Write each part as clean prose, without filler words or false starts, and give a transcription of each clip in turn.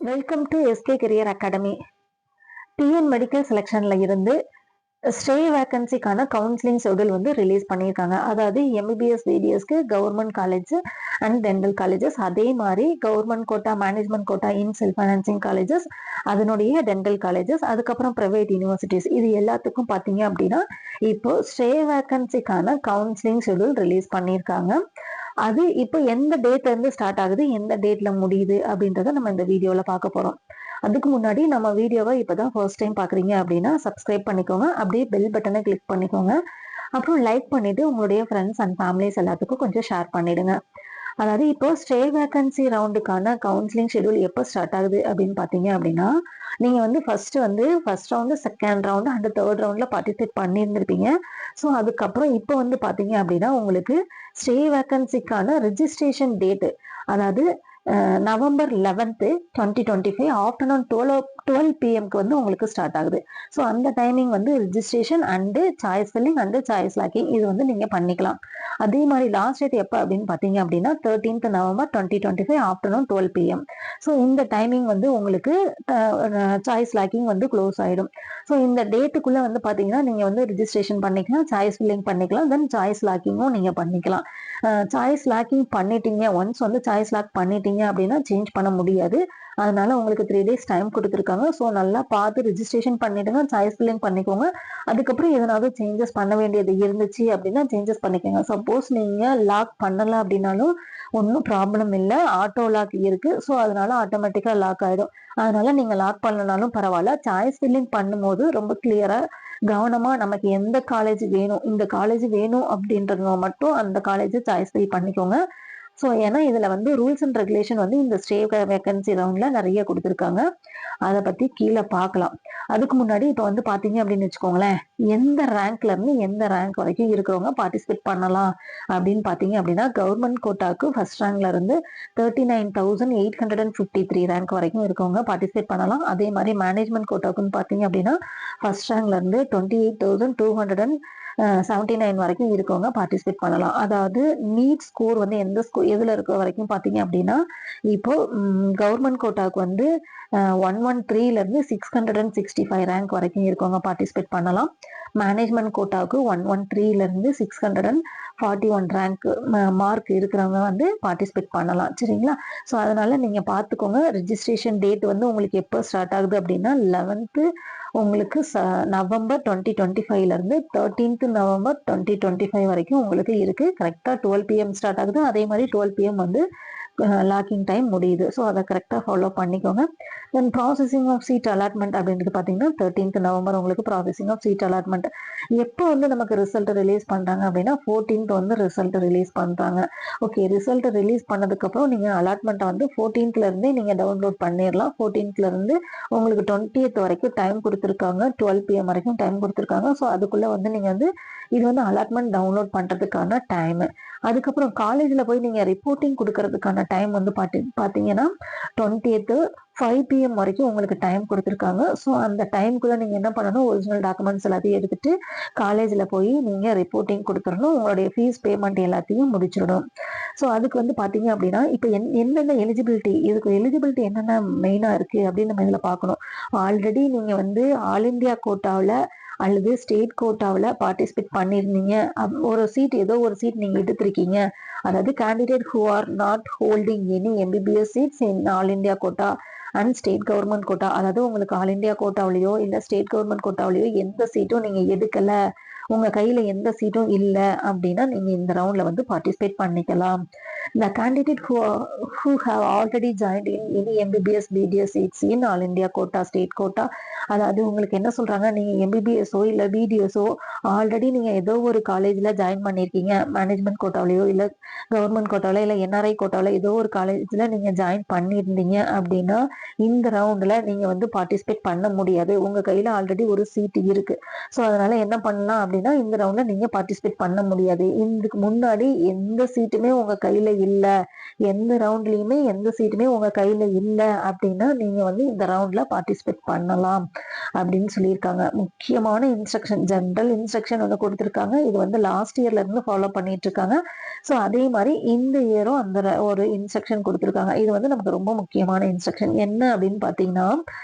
Welcome to SK career academy. TN medical செலெக்ஷன்ல இருந்து stay வேகன்சிக்கான கவுன்சிலிங் ஷெட்யூல் வந்து ரிலீஸ் பண்ணியிருக்காங்க. அதாவது எம்பிபிஎஸ் பிடிஎஸ்க்கு government college and dental colleges, அதே மாதிரி government quota, management quota in self financing colleges, அதனுடைய டென்டல் காலேஜஸ், அதுக்கப்புறம் பிரைவேட் யூனிவர்சிட்டிஸ், இது எல்லாத்துக்கும் பார்த்தீங்க அப்படின்னா இப்போ ஸ்டே வேகன்சிக்கான கவுன்சிலிங் ஷெட்யூல் ரிலீஸ் பண்ணியிருக்காங்க. அது இப்போ எந்த டேட்ல இருந்து ஸ்டார்ட் ஆகுது, எந்த டேட்ல முடியுது அப்படின்றத நம்ம இந்த வீடியோல பார்க்க போறோம். அதுக்கு முன்னாடி நம்ம வீடியோவை இப்பதான் ஃபர்ஸ்ட் டைம் பாக்குறீங்க அப்படின்னா சப்ஸ்கிரைப் பண்ணிக்கோங்க, அப்படியே பெல் பட்டனை கிளிக் பண்ணிக்கோங்க, அப்புறம் லைக் பண்ணிட்டு உங்களுடைய ஃப்ரெண்ட்ஸ் அண்ட் ஃபேமிலிஸ் எல்லாத்துக்கும் கொஞ்சம் ஷேர் பண்ணிடுங்க. அதாவது இப்போ ஸ்டே வேகன்சி ரவுண்டுக்கான கவுன்சிலிங் ஷெட்யூல் எப்போ ஸ்டார்ட் ஆகுது அப்படின்னு பாத்தீங்க அப்படின்னா, நீங்க வந்து first round, second round and third ரவுண்ட்ல பார்ட்டிசிபேட் பண்ணியிருந்திருப்பீங்க. ஸோ அதுக்கப்புறம் இப்போ வந்து பாத்தீங்க அப்படின்னா உங்களுக்கு ஸ்டே வேகன்சிக்கான ரிஜிஸ்ட்ரேஷன் டேட்டு, அதாவது நவம்பர் 11, 2025 ஆஃப்டர்நூன் 12 PM வந்து உங்களுக்கு ஸ்டார்ட் ஆகுது. ஸோ அந்த டைமிங் வந்து registration and choice filling and choice locking இது வந்து நீங்க பண்ணிக்கலாம். அதே மாதிரி லாஸ்ட் டேட் எப்போ அப்படின்னு பார்த்தீங்க அப்படின்னா 13th November 2025 afternoon 12 PM. So இந்த டைமிங் வந்து உங்களுக்கு சாய்ஸ் லாக்கிங் வந்து க்ளோஸ் ஆயிடும். ஸோ இந்த டேட்டுக்குள்ள வந்து பார்த்தீங்கன்னா நீங்க வந்து ரிஜிஸ்ட்ரேஷன் பண்ணிக்கலாம், சாய்ஸ் ஃபில்லிங் பண்ணிக்கலாம், தென் சாய்ஸ் லாக்கிங்கும் நீங்க பண்ணிக்கலாம். சாய்ஸ் லாக்கிங் பண்ணிட்டீங்க, ஒன்ஸ் வந்து சாய்ஸ் லாக் பண்ணிட்டீங்க அப்படின்னா சேஞ்ச் பண்ண முடியாது. அதனால உங்களுக்கு 3 days டைம் கொடுத்துருக்காங்க. ஸோ நல்லா பார்த்து ரிஜிஸ்ட்ரேஷன் பண்ணிடுங்க, சாய்ஸ் ஃபில்லிங் பண்ணிக்கோங்க. அதுக்கப்புறம் எதனாவது சேஞ்சஸ் பண்ண வேண்டியது இருந்துச்சு அப்படின்னா சேஞ்சஸ் பண்ணிக்கோங்க. சப்போஸ் நீங்க லாக் பண்ணல அப்படின்னாலும் ஒன்றும் ப்ராப்ளம் இல்லை, ஆட்டோ லாக் இருக்கு. ஸோ அதனால ஆட்டோமேட்டிக்கா லாக் ஆயிடும். அதனால நீங்க லாக் பண்ணலனாலும் பரவாயில்ல. சாய்ஸ் ஃபில்லிங் பண்ணும்போது ரொம்ப கிளியரா கவனமா நமக்கு எந்த காலேஜ் வேணும், இந்த காலேஜ் வேணும் அப்படின்றத மட்டும் அந்த காலேஜ் சாய்ஸ் ஃபில் பண்ணிக்கோங்க. ஸோ ஏன்னா இதுல வந்து ரூல்ஸ் அண்ட் ரெகுலேஷன் வந்து இந்த ஸ்டே வேகன்சி ரவுண்ட்ல நிறைய கொடுத்துருக்காங்க. அதை பத்தி கீழே பார்க்கலாம். அதுக்கு முன்னாடி இப்போ வந்து பாத்தீங்க அப்படின்னு வச்சுக்கோங்களேன், எந்த ரேங்க்ல இருந்து எந்த ரேங்க் வரைக்கும் இருக்கிறவங்க பார்ட்டிசிபேட் பண்ணலாம் அப்படின்னு பாத்தீங்க அப்படின்னா, கவர்மெண்ட் கோட்டாக்கு ஃபர்ஸ்ட் ரேங்க்ல இருந்து 39,853 ரேங்க் வரைக்கும் இருக்கவங்க பார்ட்டிசிபேட் பண்ணலாம். அதே மாதிரி மேனேஜ்மெண்ட் கோட்டாக்குன்னு பாத்தீங்க அப்படின்னா ஃபர்ஸ்ட் ரேங்க்ல இருந்து 28,279 வரைக்கும் இருக்கவங்க பார்ட்டிசிபேட் பண்ணலாம். அதாவது நீட் ஸ்கோர் வந்து எதுல இருக்க வரைக்கும் பாத்தீங்க அப்படின்னா, இப்போ கவர்மெண்ட் கோட்டாக்கு வந்து 113ல இருந்து 665 ரேங்க் வரைக்கும் இருக்கவங்க பார்ட்டிசிபேட் பண்ணலாம். மேனேஜ்மெண்ட் கோட்டாவுக்கு 113ல இருந்து 641 ரேங்க் மார்க் இருக்கிறவங்க வந்து பார்ட்டிசிபேட் பண்ணலாம். சரிங்களா? ஸோ அதனால நீங்க பார்த்துக்கோங்க. ரிஜிஸ்ட்ரேஷன் டேட் வந்து உங்களுக்கு எப்போ ஸ்டார்ட் ஆகுது அப்படின்னா 11th உங்களுக்கு நவம்பர் 2025ல இருந்து 13th November 2025 வரைக்கும் உங்களுக்கு இருக்கு. கரெக்டா 12 PM ஸ்டார்ட் ஆகுது. அதே மாதிரி 12 PM வந்து லாக்கிங் டைம் முடியுது. ஸோ அதை கரெக்டாக ஃபாலோ பண்ணிக்கோங்க. தென் ப்ராசஸிங் ஆஃப் சீட் அலாட்மெண்ட் அப்படின்றது பார்த்தீங்கன்னா 13th November உங்களுக்கு ப்ராசஸிங் ஆஃப் சீட் அலாட்மெண்ட். எப்போ வந்து நமக்கு ரிசல்ட் ரிலீஸ் பண்றாங்க அப்படின்னா 14th வந்து ரிசல்ட் ரிலீஸ் பண்றாங்க. ஓகே, ரிசல்ட் ரிலீஸ் பண்ணதுக்கப்புறம் நீங்க அலாட்மெண்ட்டை வந்து 14th இருந்தே நீங்க டவுன்லோட் பண்ணிடலாம். 14th இருந்து உங்களுக்கு 20th வரைக்கும் டைம் கொடுத்துருக்காங்க, 12 PM வரைக்கும் டைம் கொடுத்துருக்காங்க. ஸோ அதுக்குள்ள வந்து நீங்க வந்து இது வந்து அலாட்மெண்ட் டவுன்லோட் பண்றதுக்கான டைம். அதுக்கப்புறம் காலேஜ்ல போய் நீங்க ரிப்போர்ட்டிங் கொடுக்கறதுக்கான டைம் வந்து பாத்தீங்கன்னா 20th 5 PM வரைக்கும் உங்களுக்கு டைம் கொடுத்துருக்காங்க. ஸோ அந்த டைமுக்குள்ள நீங்க என்ன பண்ணணும், ஒரிஜினல் டாக்குமெண்ட்ஸ் எல்லாத்தையும் எடுத்துட்டு காலேஜ்ல போய் நீங்க ரிப்போர்ட்டிங் கொடுத்துடணும். உங்களுடைய ஃபீஸ் பேமெண்ட் எல்லாத்தையும் முடிச்சிடணும். ஸோ அதுக்கு வந்து பாத்தீங்க அப்படின்னா இப்போ என்னென்ன எலிஜிபிலிட்டி, இதுக்கு எலிஜிபிலிட்டி என்னென்ன மெயினா இருக்கு அப்படின்னு நம்ம இதுல பார்க்கணும். ஆல்ரெடி நீங்க வந்து ஆல் இந்தியா கோட்டாவில் அல்லது ஸ்டேட் கோட்டாவில் பார்ட்டிசிபேட் பண்ணியிருந்தீங்க, ஏதோ ஒரு சீட் நீங்க எடுத்திருக்கீங்க. அதாவது candidate who are not holding any MBBS seats in all India quota and state government quota, அதாவது உங்களுக்கு ஆல் இந்தியா கோட்டாவிலையோ இல்ல ஸ்டேட் கவர்மெண்ட் கோட்டாவிலையோ எந்த சீட்டும் நீங்க எடுக்கல, உங்க கையில எந்த சீட்டும் இல்லை அப்படின்னா நீங்க இந்த ரவுண்ட்ல வந்து பார்ட்டிசிபேட் பண்ணிக்கலாம். The candidate who have already joined in any MBBS BDS seats in All India quota, state quota, அதாவது உங்களுக்கு என்ன சொல்றாங்க, நீங்க எம்பிபிஎஸ்ஓ இல்ல பிடிஎஸ்ஓ ஆல்ரெடி நீங்க ஏதோ ஒரு காலேஜ்ல ஜாயின் பண்ணிருக்கீங்க, மேனேஜ்மெண்ட் கோட்டாவிலையோ இல்ல கவர்மெண்ட் கோட்டாவில இல்ல என்ஆர்ஐ கோட்டாவில ஏதோ ஒரு காலேஜ்ல நீங்க ஜாயின் பண்ணியிருந்தீங்க அப்படின்னா இந்த ரவுண்ட்ல நீங்க வந்து பார்ட்டிசிபேட் பண்ண முடியாது. உங்க கையில ஆல்ரெடி ஒரு சீட் இருக்கு. ஸோ அதனால என்ன பண்ணலாம் அப்படின்னா இந்த ரவுண்ட்ல நீங்க பார்ட்டிசிபேட் பண்ண முடியாது. இதுக்கு முன்னாடி எந்த சீட்டுமே உங்க கையில இல்ல, எந்த ரவுண்ட்லயுமே எந்த சீட்டுமே உங்க கையில இல்ல அப்படின்னா நீங்க வந்து இந்த ரவுண்ட்ல பார்ட்டிசிபேட் பண்ணலாம் அப்படின்னு சொல்லியிருக்காங்க. முக்கியமான இன்ஸ்ட்ரக்ஷன், ஜென்ரல் இன்ஸ்ட்ரக்ஷன் வந்து கொடுத்திருக்காங்க. இது வந்து லாஸ்ட் இயர்ல இருந்து ஃபாலோ பண்ணிட்டு இருக்காங்க. ஸோ அதே மாதிரி இந்த இயரும் அந்த ஒரு இன்ஸ்ட்ரக்ஷன் கொடுத்திருக்காங்க. இது வந்து நமக்கு ரொம்ப முக்கியமான இன்ஸ்ட்ரக்ஷன். என்ன அப்படின்னு பாத்தீங்கன்னா,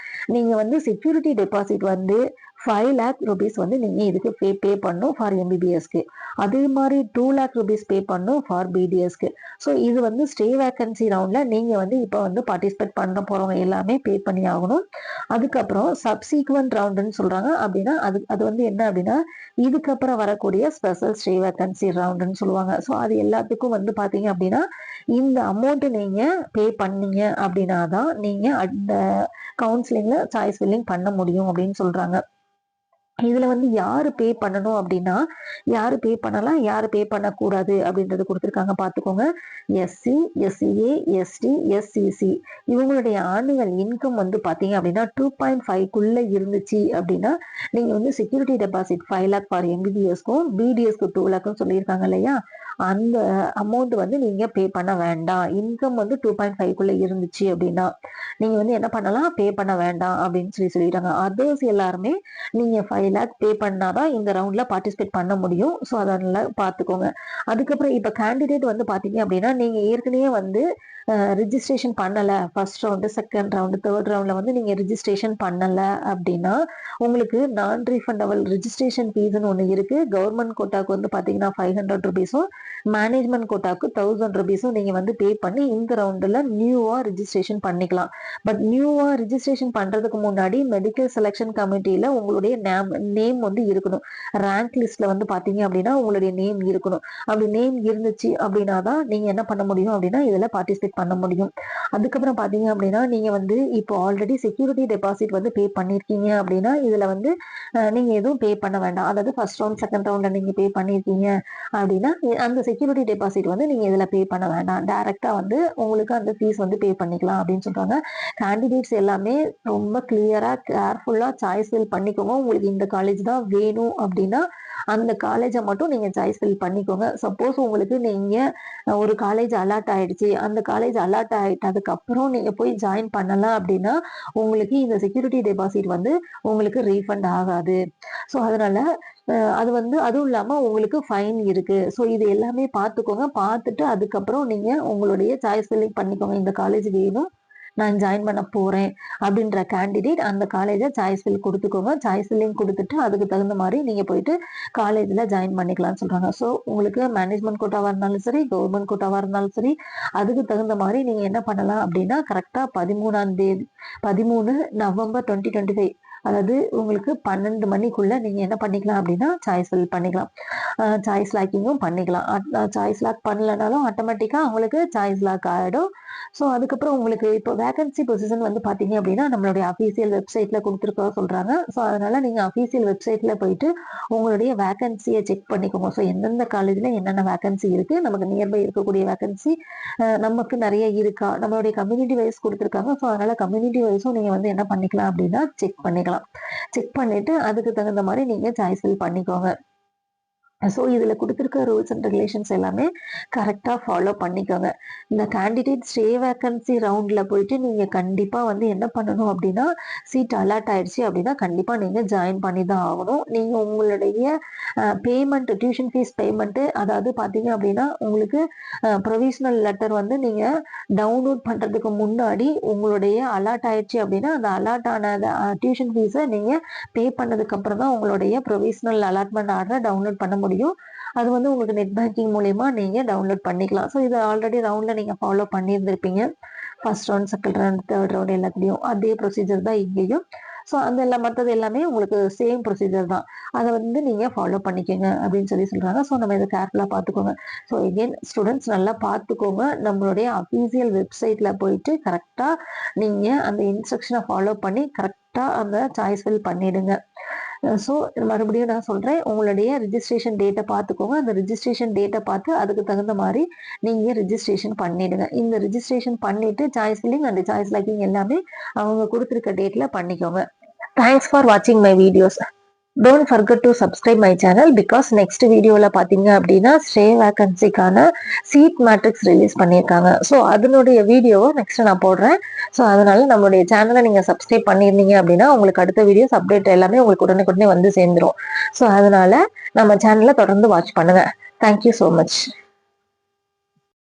நீங்க வந்து செக்யூரிட்டி டெபாசிட் வந்து 5 lakh rupees வந்து நீங்க இதுக்கு பே பண்ணும் ஃபார் எம்பிபிஎஸ்க்கு. அதே மாதிரி 2 lakh rupees பே பண்ணும் ஃபார் பிடிஎஸ்க்கு. ஸோ இது வந்து ஸ்டே வேக்கன்சி ரவுண்ட்ல நீங்க வந்து இப்போ வந்து பார்ட்டிசிபேட் பண்ண போறவங்க எல்லாமே பே பண்ணி ஆகணும். அதுக்கப்புறம் சப்சீக்வெண்ட் ரவுண்டுன்னு சொல்றாங்க. அப்படின்னா அது வந்து என்ன அப்படின்னா இதுக்கப்புறம் வரக்கூடிய ஸ்பெஷல் ஸ்டே வேக்கன்சி ரவுண்டுன்னு சொல்லுவாங்க. ஸோ அது எல்லாத்துக்கும் வந்து பாத்தீங்க அப்படின்னா இந்த அமௌண்ட் நீங்க பே பண்ணீங்க அப்படின்னா தான் நீங்க அந்த கவுன்சிலிங்ல சாய்ஸ் ஃபில்லிங் பண்ண முடியும் அப்படின்னு சொல்றாங்க. இதுல வந்து யாரு பே பண்ணணும் அப்படின்னா யாரு பே பண்ணலாம், யாரு பே பண்ணக்கூடாது அப்படின்றது கொடுத்துருக்காங்க. பாத்துக்கோங்க. எஸ்சி, எஸ்சிஏ, எஸ்டி, எஸ்சிசி இவங்களுடைய ஆனுவல் இன்கம் வந்து பாத்தீங்க அப்படின்னா 2.5 இருந்துச்சு அப்படின்னா நீங்க வந்து செக்யூரிட்டி டெபாசிட் 5 lakh ஃபார் எம்பிபிஎஸ்க்கும் பிடிஎஸ்க்கு 2 lakh சொல்லியிருக்காங்க இல்லையா, அந்த அமௌண்ட் வந்து நீங்க பே பண்ண வேண்டாம். இன்கம் வந்து 2.5 இருந்துச்சு அப்படின்னா நீங்க வந்து என்ன பண்ணலாம், பே பண்ண வேண்டாம் அப்படின்னு சொல்லிட்டாங்க. அதர்ஸ் எல்லாருமே நீங்க 5 lakh பே பண்ணாதான் இந்த ரவுண்ட்ல பார்ட்டிசிபேட் பண்ண முடியும். ஸோ அதனால பாத்துக்கோங்க. அதுக்கப்புறம் இப்ப கேண்டிடேட் வந்து பாத்தீங்க அப்படின்னா நீங்க ஏற்கனவே வந்து ரிஜிஸ்ட்ரேஷன் பண்ணல, first round, second round, third ரவுண்ட்ல வந்து நீங்க ரிஜிஸ்ட்ரேஷன் பண்ணல அப்படின்னா உங்களுக்கு நான் ரீஃபண்டபிள் ரிஜிஸ்ட்ரேஷன் ஃபீஸ்னு ஒண்ணு இருக்கு. கவர்மெண்ட் கோட்டாக்கு வந்து பாத்தீங்கன்னா 500 rupees, மேனேஜ்மெண்ட் கோட்டாக்கு 1000 rupees நீங்க வந்து பே பண்ணி இந்த ரவுண்ட்ல நியூவா ரிஜிஸ்ட்ரேஷன் பண்ணிக்கலாம். பட் நியூவா ரிஜிஸ்ட்ரேஷன் பண்றதுக்கு முன்னாடி மெடிக்கல் செலெக்ஷன் கமிட்டியில உங்களுடைய நேம் வந்து இருக்கணும். ரேங்க் லிஸ்ட்ல வந்து பாத்தீங்க அப்படின்னா உங்களுடைய நேம் இருக்கணும். அப்படி நேம் இருந்துச்சு அப்படின்னா தான் நீங்க என்ன பண்ண முடியும் அப்படின்னா இதுல பார்ட்டிசிபேட் பண்ண முடியும். அதுக்கப்புறம் பாத்தீங்க அப்படின்னா நீங்க வந்து இப்போ ஆல்ரெடி செக்யூரிட்டி டெபாசிட் வந்து பே பண்ணிருக்கீங்க அப்படின்னா இதுல வந்து நீங்க எதுவும் பே பண்ண வேண்டாம். அதாவது ஃபர்ஸ்ட் ரவுண்ட், செகண்ட் ரவுண்ட்ல நீங்க பே பண்ணிருக்கீங்க அப்படின்னா அந்த செக்யூரிட்டி டெபாசிட் வந்து நீங்க இதுல பே பண்ண வேண்டாம். டைரக்டா வந்து உங்களுக்கு அந்த ஃபீஸ் வந்து பே பண்ணிக்கலாம் அப்படின்னு சொல்றாங்க. கேண்டிடேட்ஸ் எல்லாமே ரொம்ப கிளியரா, கேர்ஃபுல்லா சாய்ஸ் ஃபில் பண்ணிக்கோங்க. உங்களுக்கு இந்த காலேஜ் தான் வேணும் அப்படின்னா அந்த காலேஜை மட்டும் நீங்க சாய்ஸ் ஃபில் பண்ணிக்கோங்க. சப்போஸ் உங்களுக்கு நீங்க ஒரு காலேஜ் அலாட் ஆயிடுச்சு, அந்த காலேஜ் அலாட் ஆயிட்டதுக்கு அப்புறம் நீங்க போய் ஜாயின் பண்ணலாம் அப்படின்னா உங்களுக்கு இந்த செக்யூரிட்டி டெபாசிட் வந்து உங்களுக்கு ரீஃபண்ட் ஆகாது. ஸோ அதனால அது வந்து அதுவும் இல்லாம உங்களுக்கு ஃபைன் இருக்கு. ஸோ இது எல்லாமே பார்த்துக்கோங்க. பார்த்துட்டு அதுக்கப்புறம் நீங்க உங்களுடைய சாய்ஸ் ஃபில்லிங் பண்ணிக்கோங்க. இந்த காலேஜ் வேணும், நான் ஜாயின் பண்ண போறேன் அப்படின்ற கேண்டிடேட் அந்த காலேஜை சாய்ஸ் ஃபில் கொடுத்துக்கோங்க. சாய்ஸ் ஃபில்லிங் கொடுத்துட்டு அதுக்கு தகுந்த மாதிரி நீங்க போயிட்டு காலேஜ்ல ஜாயின் பண்ணிக்கலாம்னு சொல்றாங்க. ஸோ உங்களுக்கு மேனேஜ்மெண்ட் கோட்டாவா இருந்தாலும் சரி, கவர்மெண்ட் கோட்டாவா இருந்தாலும் சரி, அதுக்கு தகுந்த மாதிரி நீங்க என்ன பண்ணலாம் அப்படின்னா கரெக்டா 13 நவம்பர் 2025, அதாவது உங்களுக்கு 12 மணிக்குள்ள நீங்க என்ன பண்ணிக்கலாம் அப்படின்னா சாய்ஸ் ஃபில் பண்ணிக்கலாம். சாய்ஸ் லாக்கிங்கும் பண்ணிக்கலாம். சாய்ஸ் லாக் பண்ணலனாலும் ஆட்டோமேட்டிக்கா உங்களுக்கு சாய்ஸ் லாக் ஆயிடும். ஸோ அதுக்கப்புறம் உங்களுக்கு இப்போ வேகன்சி பொசிஷன் வந்து பாத்தீங்க அப்படின்னா நம்மளுடைய அஃபீஷியல் வெப்சைட்ல கொடுத்துருக்க சொல்றாங்க. ஸோ அதனால நீங்க அஃபீஷியல் வெப்சைட்ல போயிட்டு உங்களுடைய வேகன்சியை செக் பண்ணிக்கோங்க. ஸோ எந்தெந்த காலேஜ்ல என்னென்ன வேகன்சி இருக்கு, நமக்கு நியர்பை இருக்கக்கூடிய வேகன்சி நமக்கு நிறைய இருக்கா, நம்மளுடைய கம்யூனிட்டி வைஸ் கொடுத்துருக்காங்க. ஸோ அதனால கம்யூனிட்டி வைஸும் நீங்க வந்து என்ன பண்ணிக்கலாம் அப்படின்னா செக் பண்ணிக்கலாம். செக் பண்ணிட்டு அதுக்கு தகுந்த மாதிரி நீங்க சாய்ஸ் ஃபில் பண்ணிக்கோங்க. ஸோ இதுல கொடுத்துருக்க ரூல்ஸ் அண்ட் ரெகுலேஷன்ஸ் எல்லாமே கரெக்டா ஃபாலோ பண்ணிக்கோங்க. இந்த கேண்டிடேட் ஸ்டே வேக்கன்சி ரவுண்ட்ல போயிட்டு நீங்க கண்டிப்பா வந்து என்ன பண்ணணும் அப்படின்னா சீட் அலாட் ஆயிடுச்சு அப்படின்னா கண்டிப்பா நீங்க ஜாயின் பண்ணி தான் ஆகணும். நீங்க உங்களுடைய பேமெண்ட், டியூஷன் ஃபீஸ் பேமெண்ட், அதாவது பாத்தீங்க அப்படின்னா உங்களுக்கு ப்ரொவிஷனல் லெட்டர் வந்து நீங்க டவுன்லோட் பண்றதுக்கு முன்னாடி உங்களுடைய அலாட் ஆயிடுச்சு அப்படின்னா அந்த அலாட் ஆன டியூஷன் ஃபீஸை நீங்க பே பண்ணதுக்கு அப்புறம் தான் உங்களுடைய ப்ரொவிஷனல் அலாட்மெண்ட் ஆர்டரை டவுன்லோட் பண்ண முடியும். அது வந்து உங்களுக்கு நெட் பேங்கிங் மூலமா நீங்க டவுன்லோட் பண்ணிக்கலாம். ஸோ இது ஆல்ரெடி ரவுண்ட்ல நீங்க ஃபாலோ பண்ணியிருந்திருப்பீங்க. First round, second round, third round எல்லாத்துலயும் அதே ப்ரொசீஜர் தான் இங்கேயும். ஸோ அந்த மற்றது எல்லாமே உங்களுக்கு சேம் ப்ரொசீஜர் தான். அதை வந்து நீங்க ஃபாலோ பண்ணிக்கோங்க அப்படின்னு சொல்றாங்க. ஸோ நம்ம இதை கேர்ஃபுல்லா பார்த்துக்கோங்க. ஸோ எகெயின் ஸ்டூடெண்ட்ஸ் நல்லா பார்த்துக்கோங்க. நம்மளுடைய அஃபீஷியல் வெப்சைட்ல போயிட்டு கரெக்டா நீங்க அந்த இன்ஸ்ட்ரக்ஷனை ஃபாலோ பண்ணி கரெக்டா அந்த சாய்ஸ் ஃபில் பண்ணிடுங்க. ஸோ மறுபடியும் நான் சொல்றேன், உங்களுடைய ரிஜிஸ்ட்ரேஷன் டேட்டை பார்த்துக்கோங்க. அந்த ரிஜிஸ்ட்ரேஷன் டேட்டை பார்த்து அதுக்கு தகுந்த மாதிரி நீங்க ரிஜிஸ்ட்ரேஷன் பண்ணிடுங்க. இந்த ரிஜிஸ்ட்ரேஷன் பண்ணிட்டு choice filling and choice locking எல்லாமே அவங்க கொடுத்துருக்க டேட்ல பண்ணிக்கோங்க. தேங்க்ஸ் ஃபார் வாட்சிங் my videos. Don't forget to subscribe my channel because next வீடியோவில் பார்த்தீங்க அப்படின்னா ஸ்டே வேக்கன்சிக்கான சீட் மேட்ரிக்ஸ் ரிலீஸ் பண்ணியிருக்காங்க. ஸோ அதனுடைய வீடியோவை நெக்ஸ்ட் நான் போடுறேன். ஸோ அதனால நம்மளுடைய சேனலை நீங்கள் சப்ஸ்கிரைப் பண்ணியிருந்தீங்க அப்படின்னா உங்களுக்கு அடுத்த வீடியோஸ் அப்டேட் எல்லாமே உங்களுக்கு உடனே வந்து சேர்ந்துடும். ஸோ அதனால நம்ம சேனலை தொடர்ந்து வாட்ச் பண்ணுங்க. Thank you so much.